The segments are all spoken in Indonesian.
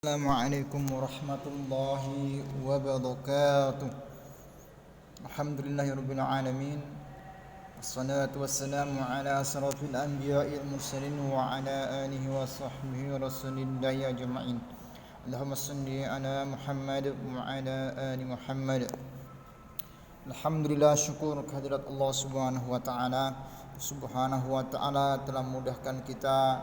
Assalamualaikum warahmatullahi wabarakatuh. Alhamdulillahirabbil alamin. Wassalatu wassalamu ala asrafil anbiya'il mursalin wa ala alihi wa sahbihi rasulillahi ajma'in. Allahumma shalli ala Muhammad wa ala ali Muhammad. Alhamdulillah, syukur kehadirat Allah Subhanahu wa taala. Subhanahu wa taala telah memudahkan kita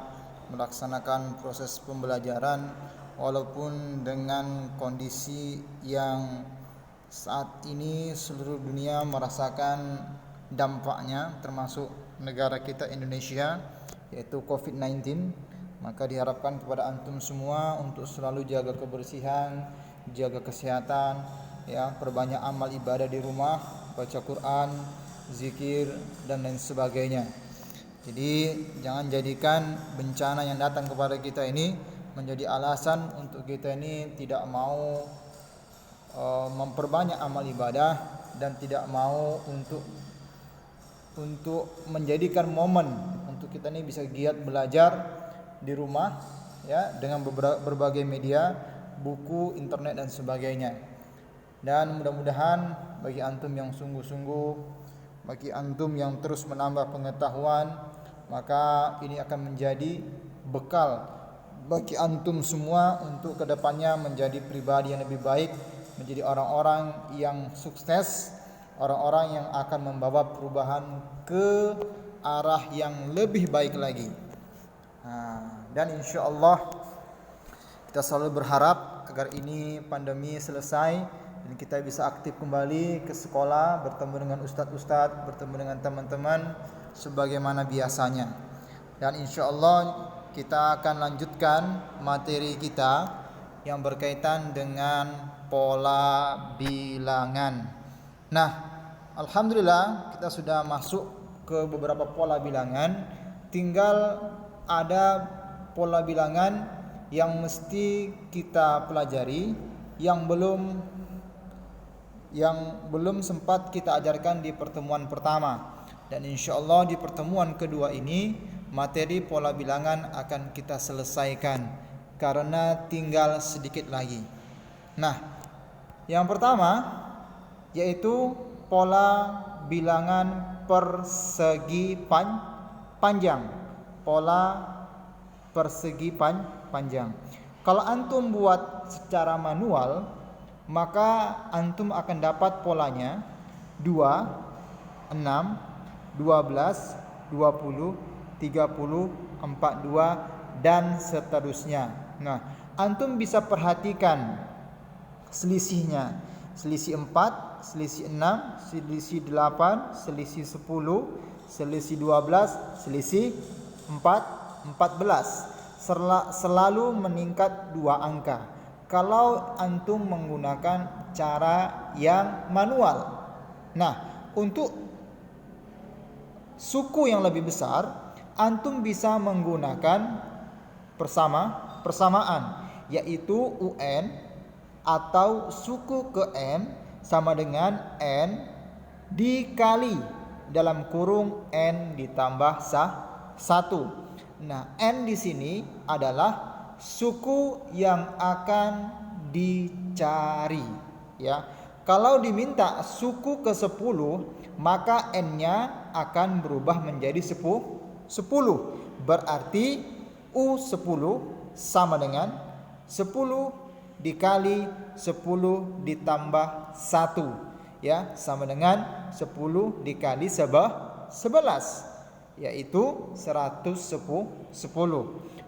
melaksanakan proses pembelajaran walaupun dengan kondisi yang saat ini seluruh dunia merasakan dampaknya, termasuk negara kita Indonesia, yaitu COVID-19. Maka diharapkan kepada antum semua untuk selalu jaga kebersihan, jaga kesehatan, ya, perbanyak amal ibadah di rumah, baca Quran, zikir dan lain sebagainya. Jadi jangan jadikan bencana yang datang kepada kita ini menjadi alasan untuk kita ini tidak mau memperbanyak amal ibadah dan tidak mau untuk menjadikan momen untuk kita ini bisa giat belajar di rumah, ya, dengan berbagai media, buku, internet dan sebagainya. Dan mudah-mudahan bagi antum yang sungguh-sungguh, bagi antum yang terus menambah pengetahuan, maka ini akan menjadi bekal bagi antum semua untuk kedepannya menjadi pribadi yang lebih baik, menjadi orang-orang yang sukses, orang-orang yang akan membawa perubahan ke arah yang lebih baik lagi. Dan insya Allah kita selalu berharap agar ini pandemi selesai dan kita bisa aktif kembali ke sekolah, bertemu dengan ustadz-ustadz, bertemu dengan teman-teman sebagaimana biasanya. Dan insya Allah kita akan lanjutkan materi kita yang berkaitan dengan pola bilangan. Nah, alhamdulillah kita sudah masuk ke beberapa pola bilangan. Tinggal ada pola bilangan yang mesti kita pelajari yang belum sempat kita ajarkan di pertemuan pertama. Dan insya Allah di pertemuan kedua ini materi pola bilangan akan kita selesaikan karena tinggal sedikit lagi. Nah, yang pertama yaitu pola bilangan persegi panjang. Pola persegi panjang. Kalau antum buat secara manual, maka antum akan dapat polanya 2, 6, 12, 20, 30, 42 dan seterusnya. Nah, antum bisa perhatikan selisihnya. Selisih 4, selisih 6, selisih 8, selisih 10, selisih 12, selisih 14. Selalu meningkat 2 angka kalau antum menggunakan cara yang manual. Nah, untuk suku yang lebih besar antum bisa menggunakan persamaan, yaitu UN atau suku ke N sama dengan N dikali dalam kurung N ditambah 1. Nah, N di sini adalah suku yang akan dicari, ya. Kalau diminta suku ke-10, maka N-nya akan berubah menjadi 10. Berarti U10 sama dengan 10 dikali 10 ditambah 1, ya, sama dengan 10 dikali 11, yaitu 110.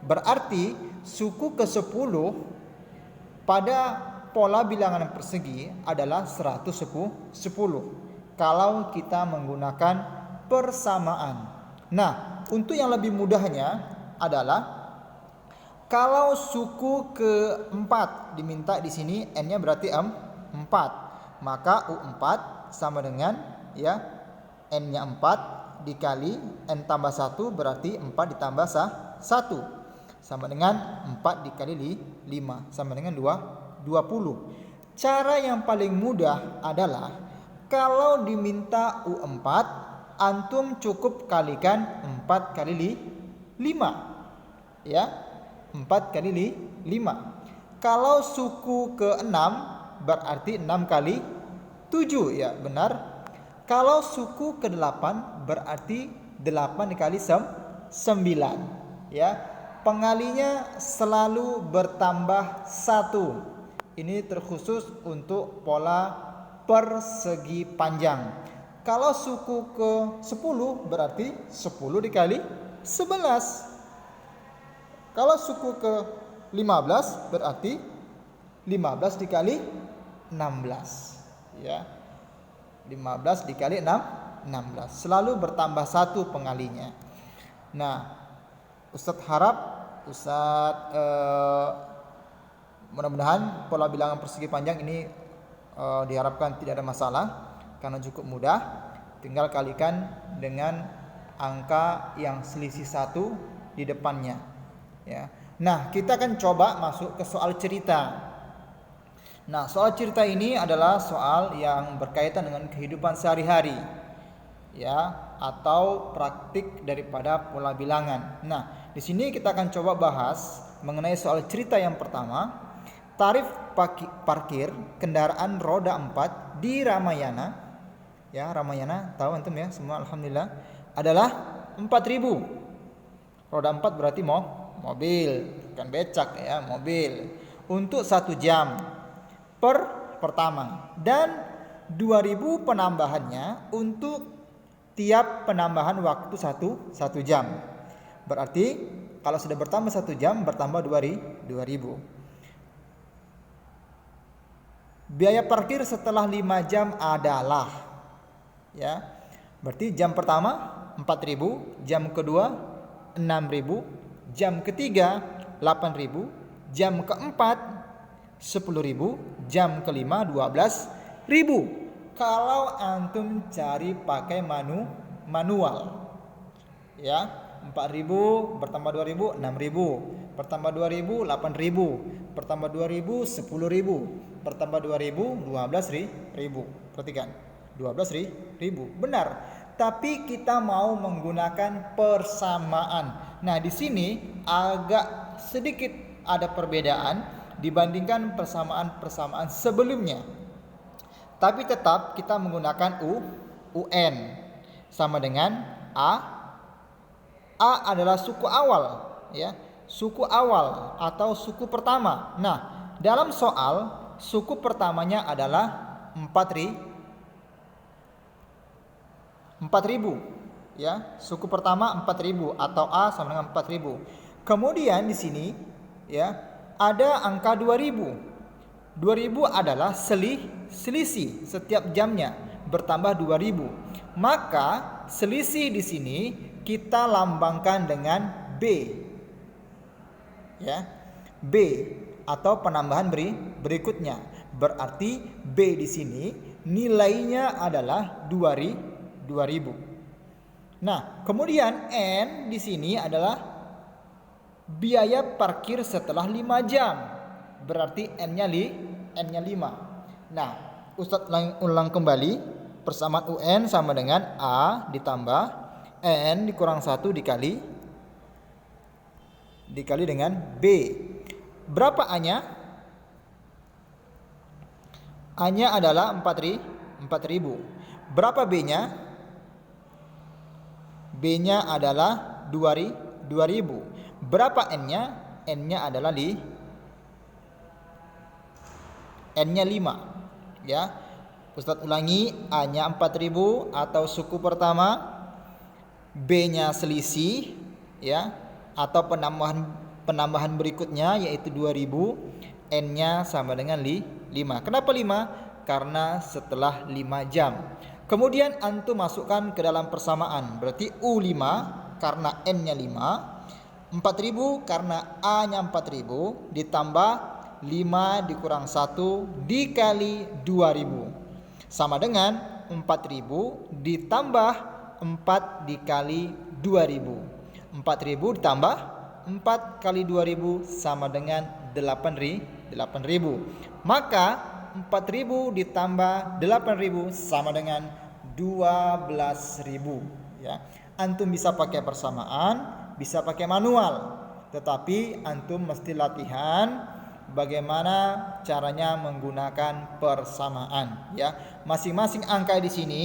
Berarti suku ke-10 pada pola bilangan persegi adalah 110 kalau kita menggunakan persamaan. Nah, untuk yang lebih mudahnya adalah kalau suku ke-4 diminta di sini N-nya berarti 4, maka U4 sama dengan, ya, N-nya 4 dikali N tambah 1 berarti 4 ditambah 1 sama dengan 4 dikali 5 sama dengan 20. Cara yang paling mudah adalah kalau diminta U4, antum cukup kalikan 4 kali 5, ya, 4 kali 5. Kalau suku ke-6 berarti 6 kali 7, ya benar. Kalau suku ke-8 berarti 8 dikali 9, ya. Pengalinya selalu bertambah 1. Ini terkhusus untuk pola persegi panjang. Kalau suku ke-10 berarti 10 dikali 11. Kalau suku ke-15 berarti 15 dikali 16, ya. 15 dikali 16. Selalu bertambah 1 pengalinya. Nah, Ustadz harap mudah-mudahan pola bilangan persegi panjang ini diharapkan tidak ada masalah karena cukup mudah. Tinggal kalikan dengan angka yang selisih 1 di depannya, ya. Nah, kita akan coba masuk ke soal cerita. Nah, soal cerita ini adalah soal yang berkaitan dengan kehidupan sehari-hari, ya, atau praktik daripada pola bilangan. Nah, di sini kita akan coba bahas mengenai soal cerita yang pertama. Tarif parkir kendaraan roda 4 di Ramayana, ya, Ramayana tahu antum ya semua, alhamdulillah, adalah 4.000. Roda 4 berarti mobil, bukan becak, ya, mobil. Untuk 1 jam pertama, dan 2.000 penambahannya untuk tiap penambahan waktu 1 jam. Berarti kalau sudah bertambah 1 jam bertambah 2.000. Biaya parkir setelah 5 jam adalah, ya, berarti jam pertama 4.000, jam kedua 6.000, jam ketiga 8.000, jam keempat 10.000, jam kelima 12.000. Kalau antum cari pakai manual, ya, 4.000 bertambah 2.000 6.000, bertambah 2.000 8.000, bertambah 2.000 10.000, bertambah 2.000 12.000. Perhatikan, 12.000 benar. Tapi kita mau menggunakan persamaan. Nah, di sini agak sedikit ada perbedaan dibandingkan persamaan sebelumnya. Tapi tetap kita menggunakan UN sama dengan A adalah suku awal, ya. Suku awal atau suku pertama. Nah, dalam soal suku pertamanya adalah 4.000, ya. Suku pertama 4.000 atau A sama dengan 4.000. Kemudian di sini, ya, ada angka 2.000. 2.000 adalah selisih setiap jamnya bertambah 2.000. Maka selisih di sini kita lambangkan dengan B, ya. B atau penambahan berikutnya. Berarti B di sini nilainya adalah 2.000. Nah, kemudian N di sini adalah biaya parkir setelah 5 jam. Berarti N-nya 5. Nah, Ustadz ulang kembali. Persamaan UN sama dengan A ditambah N dikurang 1 dikali dengan B. Berapa A-nya? A-nya adalah 4.000. Berapa B-nya? B-nya adalah 2.000. Berapa N-nya? N-nya adalah N-nya 5, ya. Ustadz ulangi, A-nya 4.000 atau suku pertama, B-nya selisih, ya, atau penambahan berikutnya yaitu 2.000, N-nya sama dengan 5. Kenapa 5? Karena setelah 5 jam. Kemudian antum masukkan ke dalam persamaan. Berarti U5 karena N-nya 5, 4.000 karena A-nya 4.000 ditambah 5 dikurang 1 dikali 2.000 sama dengan 4.000 ditambah 4 dikali 2.000. 4.000 ditambah 4 kali 2.000 sama dengan 8.000. Maka 4.000 ditambah 8.000 sama dengan 12.000, ya. Antum bisa pakai persamaan, bisa pakai manual, tetapi antum mesti latihan bagaimana caranya menggunakan persamaan ya. Masing-masing angka di sini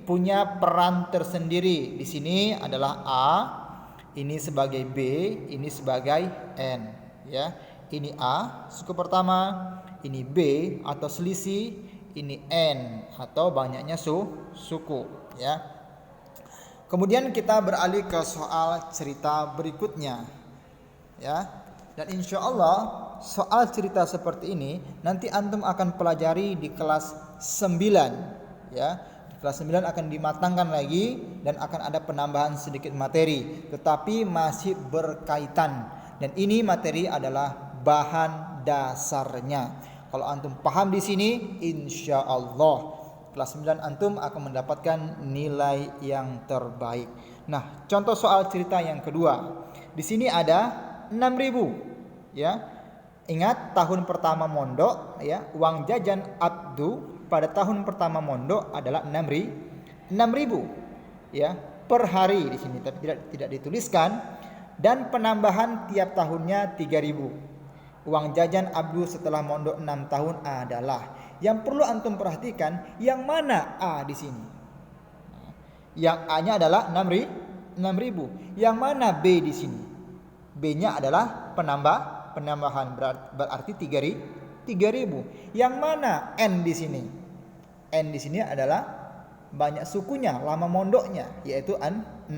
punya peran tersendiri. Di sini adalah A, ini sebagai B, ini sebagai N ya. Ini A suku pertama, ini B atau selisih, ini N atau banyaknya suku ya. Kemudian kita beralih ke soal cerita berikutnya ya. Dan insya Allah soal cerita seperti ini nanti antum akan pelajari di kelas 9 ya. Di kelas 9 akan dimatangkan lagi dan akan ada penambahan sedikit materi, tetapi masih berkaitan. Dan ini materi adalah bahan dasarnya. Kalau antum paham di sini, insya Allah kelas 9 antum akan mendapatkan nilai yang terbaik. Nah, contoh soal cerita yang kedua. Di sini ada 6.000 ya. Ingat tahun pertama mondok ya, uang jajan Abdu pada tahun pertama mondok adalah 6.000 ya per hari di sini, tapi tidak dituliskan, dan penambahan tiap tahunnya 3.000. Uang jajan Abdu setelah mondok 6 tahun adalah, yang perlu antum perhatikan yang mana A di sini. Yang A-nya adalah 6.000. Yang mana B di sini? B-nya adalah penambahan berarti 3.000. Yang mana N di sini? N di sini adalah banyak sukunya, lama mondoknya, yaitu 6.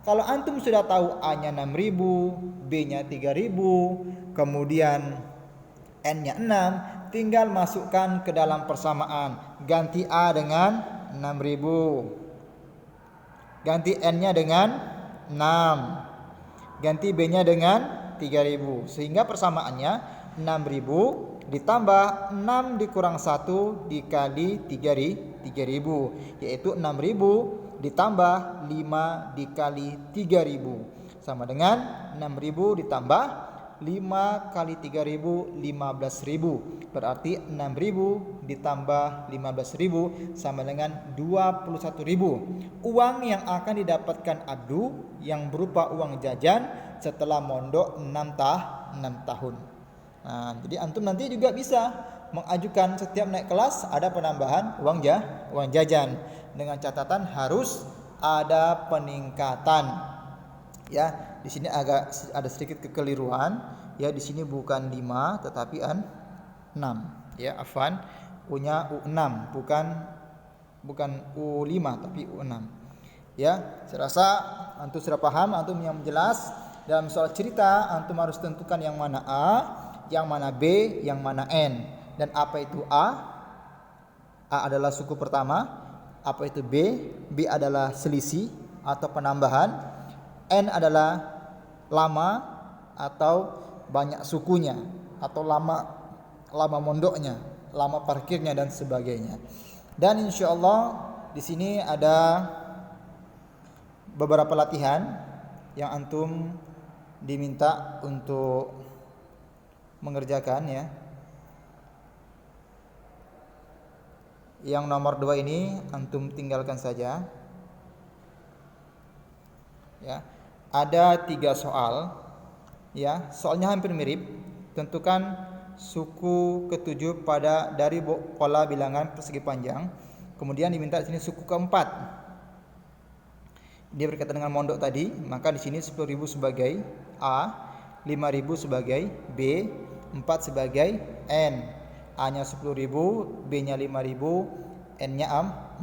Kalau antum sudah tahu A-nya 6.000, B-nya 3.000, kemudian N-nya 6, tinggal masukkan ke dalam persamaan. Ganti A dengan 6.000. Ganti N-nya dengan 6. Ganti B-nya dengan 3.000. Sehingga persamaannya 6.000 ditambah 6 dikurang 1 dikali 3.000, yaitu 6.000 ditambah 5 dikali 3.000 sama dengan 6.000 ditambah 5 kali 3.000, 15.000. Berarti 6.000 ditambah 15.000 sama dengan 21.000. Uang yang akan didapatkan Abdu yang berupa uang jajan setelah mondok 6 tahun. Nah, jadi antum nanti juga bisa mengajukan setiap naik kelas ada penambahan uang jajan, dengan catatan harus ada peningkatan. Ya, di sini agak ada sedikit kekeliruan. Ya, di sini bukan 5 tetapi 6. Ya, afwan. U-nya U6, bukan U5 tapi U6. Ya, saya rasa antum sudah paham, antum yang jelas. Dalam soal cerita antum harus tentukan yang mana A, yang mana B, yang mana N. Dan apa itu A? A adalah suku pertama. Apa itu B? B adalah selisih atau penambahan. N adalah lama atau banyak sukunya, atau lama mondoknya, lama parkirnya dan sebagainya. Dan insya Allah di sini ada beberapa latihan yang antum diminta untuk mengerjakan ya. Yang nomor 2 ini antum tinggalkan saja. Ya. Ada 3 soal. Ya, soalnya hampir mirip. Tentukan suku ke-7 dari pola bilangan persegi panjang. Kemudian diminta di sini suku keempat. Dia berkaitan dengan mondok tadi, maka di sini 10.000 sebagai A, 5.000 sebagai B, 4 sebagai N. A-nya 10.000, B-nya 5.000, N-nya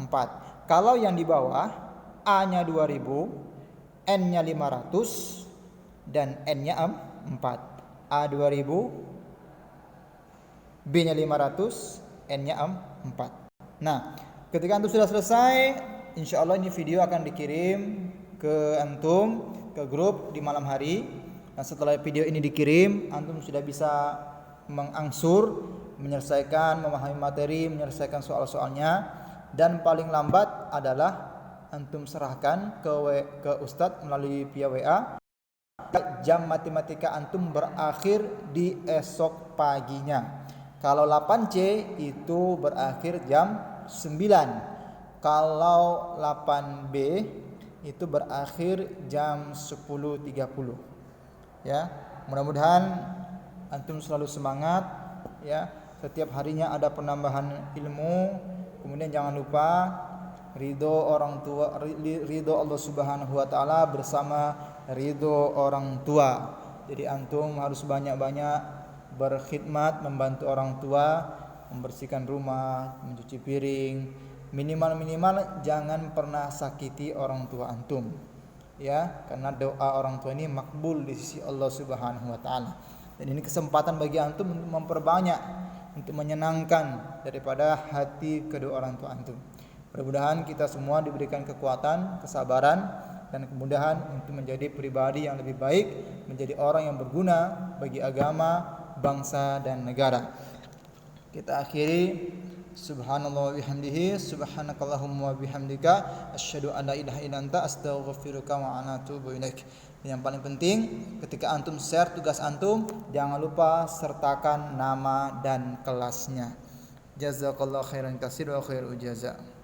4. Kalau yang di bawah A-nya 2.000, N-nya 500 dan N-nya 4. A 2.000, B-nya 500, N-nya 4. Nah, ketika antum sudah selesai, insya Allah ini video akan dikirim ke antum, ke grup di malam hari. Nah, setelah video ini dikirim, antum sudah bisa mengangsur, menyelesaikan, memahami materi, menyelesaikan soal-soalnya. Dan paling lambat adalah antum serahkan ke Ustadz melalui via WA. Jam matematika antum berakhir di esok paginya. Kalau 8C itu berakhir jam 9. Kalau 8B itu berakhir jam 10.30. Ya, mudah-mudahan antum selalu semangat, ya. Setiap harinya ada penambahan ilmu. Kemudian jangan lupa ridho orang tua, ridho Allah Subhanahu wa taala bersama ridho orang tua. Jadi antum harus banyak-banyak berkhidmat, membantu orang tua, membersihkan rumah, mencuci piring. Minimal jangan pernah sakiti orang tua antum. Ya, karena doa orang tua ini makbul di sisi Allah Subhanahu wa taala. Dan ini kesempatan bagi antum untuk memperbanyak, untuk menyenangkan daripada hati kedua orang tua antum. Mudah-mudahan kita semua diberikan kekuatan, kesabaran, dan kemudahan untuk menjadi pribadi yang lebih baik, menjadi orang yang berguna bagi agama, bangsa, dan negara. Kita akhiri, subhanallah wa bihamdihi, subhanakallahumma wa bihamdika, asyhadu an la ilaha illa anta, astaghfiruka wa atubu ilaik. Yang paling penting, ketika antum share tugas antum, jangan lupa sertakan nama dan kelasnya. Jazakallahu khairan katsir wa khairul jazaa.